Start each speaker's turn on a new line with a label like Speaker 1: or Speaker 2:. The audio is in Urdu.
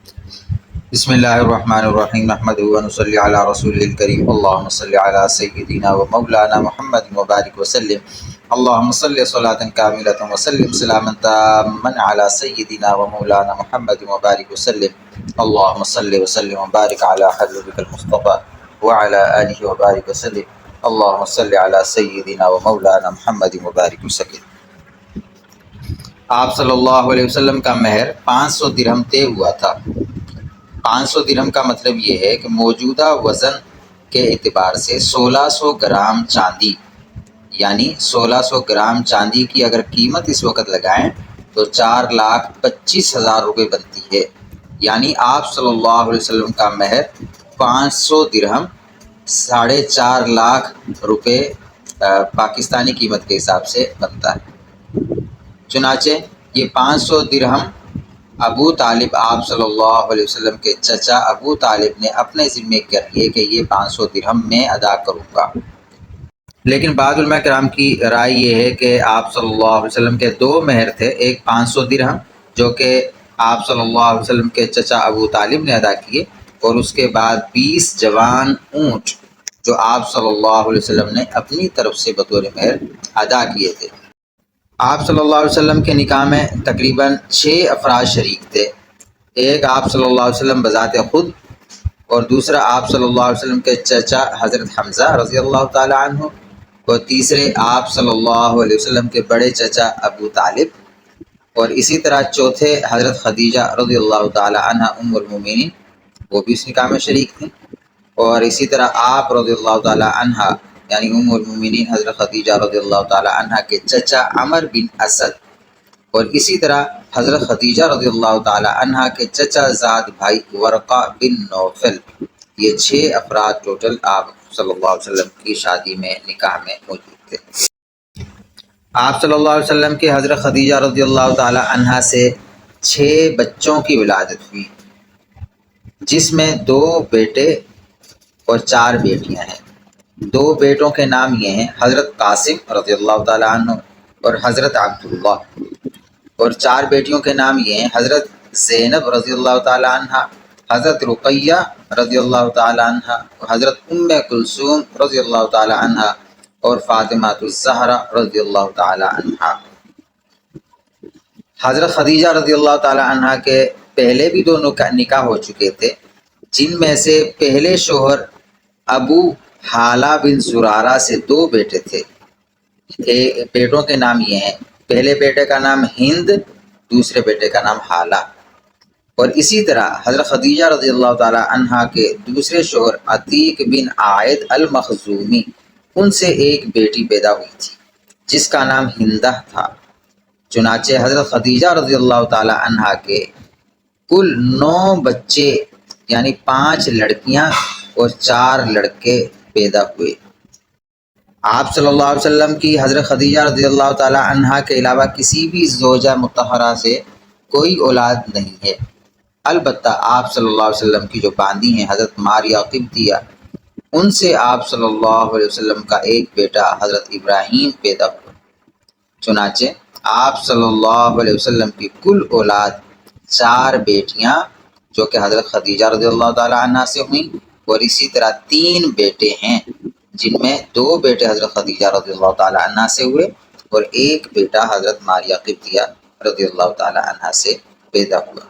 Speaker 1: بسم اللہ الرحمن الرحیم نحمدہ و نصلی علی رسول الکریم اللہم صلی علی سیدنا و مولانا محمد مبارک وسلم اللہم صلی صلاة کاملۃ وسلم سلاما تاما علی سیدنا و مولانا محمد مبارک وسلم اللہم صلی وسلم وبارک علی حبیبک المصطفیٰ وعلی آلہ وبارک وسلم اللہم صلی علی سیدنا و مولانا محمد مبارک وسلم۔ آپ صلی اللہ علیہ وسلم کا مہر 500 درہم طے ہوا تھا۔ 500 درہم کا مطلب یہ ہے کہ موجودہ وزن کے اعتبار سے 1600 گرام چاندی، یعنی 1600 گرام چاندی کی اگر قیمت اس وقت لگائیں تو 4,25,000 روپے بنتی ہے۔ یعنی آپ صلی اللہ علیہ وسلم کا مہر 500 درہم 4.5 لاکھ روپے پاکستانی قیمت کے حساب سے بنتا ہے۔ چنانچہ یہ 500 درہم ابو طالب آپ صلی اللہ علیہ وسلم کے چچا ابو طالب نے اپنے ذمے کر لیے کہ یہ 500 درہم میں ادا کروں گا۔ لیکن بعض علماء کرام کی رائے یہ ہے کہ آپ صلی اللہ علیہ وسلم کے 2 مہر تھے، ایک 500 درہم جو کہ آپ صلی اللہ علیہ وسلم کے چچا ابو طالب نے ادا کیے، اور اس کے بعد 20 جوان اونٹ جو آپ صلی اللہ علیہ وسلم نے اپنی طرف سے بطور مہر ادا کیے تھے۔ آپ صلی اللہ علیہ وسلم کے نکاح میں تقریباً 6 افراد شریک تھے۔ ایک آپ صلی اللہ علیہ وسلم بذات خود، اور دوسرا آپ صلی اللہ علیہ وسلم کے چچا حضرت حمزہ رضی اللہ تعالی عنہ، اور تیسرے آپ صلی اللہ علیہ وسلم کے بڑے چچا ابو طالب، اور اسی طرح چوتھے حضرت خدیجہ رضی اللہ تعالی عنہ ام المومنین، وہ بھی اس نکاح میں شریک تھیں۔ اور اسی طرح آپ رضی اللہ تعالی عنہ یعنی ام المومنین حضرت خدیجہ رضی اللہ تعالی عنہ کے چچا عمر بن اسد، اور اسی طرح حضرت خدیجہ رضی اللہ تعالی عنہ کے چچا زاد بھائی ورقہ بن نوفل، یہ 6 افراد ٹوٹل آپ صلی اللہ علیہ وسلم کی شادی میں نکاح میں موجود تھے۔ آپ صلی اللہ علیہ وسلم کے حضرت خدیجہ رضی اللہ تعالی عنہ سے 6 بچوں کی ولادت ہوئی، جس میں 2 بیٹے اور 4 بیٹیاں ہیں۔ 2 بیٹوں کے نام یہ ہیں حضرت قاسم رضی اللہ تعالیٰ عنہ اور حضرت عبداللہ، اور 4 بیٹیوں کے نام یہ ہیں حضرت زینب رضی اللہ تعالیٰ عنہ، حضرت رقیہ رضی اللہ تعالیٰ عنہ، حضرت ام کلثوم رضی اللہ تعالیٰ عنہ، اور فاطمہ الزہرا رضی اللہ تعالیٰ عنہ۔ حضرت خدیجہ رضی اللہ تعالیٰ عنہ کے پہلے بھی 2 نکاح ہو چکے تھے، جن میں سے پہلے شوہر ابو حالہ بن زرارہ سے 2 بیٹے تھے۔ بیٹوں کے نام یہ ہیں، پہلے بیٹے کا نام ہند، دوسرے بیٹے کا نام حالہ۔ اور اسی طرح حضرت خدیجہ رضی اللہ تعالی عنہ کے دوسرے شوہر عتیق بن عائد المخزومی، ان سے ایک بیٹی پیدا ہوئی تھی جس کا نام ہندہ تھا۔ چنانچہ حضرت خدیجہ رضی اللہ تعالی عنہ کے کل 9 بچے یعنی 5 لڑکیاں اور 4 لڑکے پیدا ہوئے۔ آپ صلی اللہ علیہ وسلم کی حضرت خدیجہ رضی اللہ تعالی عنہ کے علاوہ کسی بھی زوجہ مطہرہ سے کوئی اولاد نہیں ہے، البتہ آپ صلی اللہ علیہ وسلم کی جو باندی ہیں حضرت ماریہ قبطیہ، ان سے آپ صلی اللہ علیہ وسلم کا ایک بیٹا حضرت ابراہیم پیدا ہوا۔ چنانچہ آپ صلی اللہ علیہ وسلم کی کل اولاد 4 بیٹیاں جو کہ حضرت خدیجہ رضی اللہ تعالی عنہ سے ہوئیں، اور اسی طرح 3 بیٹے ہیں جن میں 2 بیٹے حضرت خدیجہ رضی اللہ تعالی عنہ سے ہوئے، اور ایک بیٹا حضرت ماریہ قبطیہ رضی اللہ تعالی عنہ سے پیدا ہوا۔